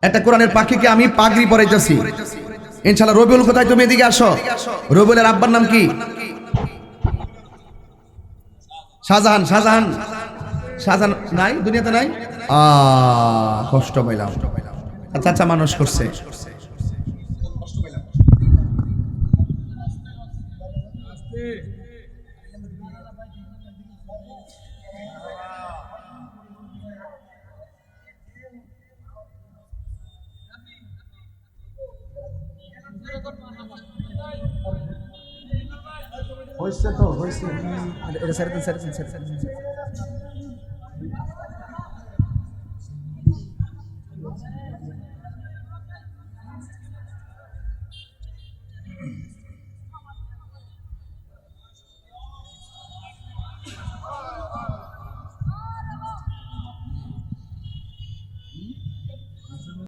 একটা কোরআনের পাখিকে আমি পাগড়ি পরাইতেছি, ইনশাআল্লাহ। রবিউল কোথায়? তুমি এদিকে আসো। রবিউলের আব্বার নাম কি? শাহজাহান। শাহজাহান শাহজাহান নাই, দুনিয়াতে নাই। কষ্ট পাইলাম। আচ্ছা আচ্ছা, মানুষ করছে। হয়েছে তো হয়েছে, এটা ছেড়ে দিন, ছেড়ে দিন, ছেড়ে দিন।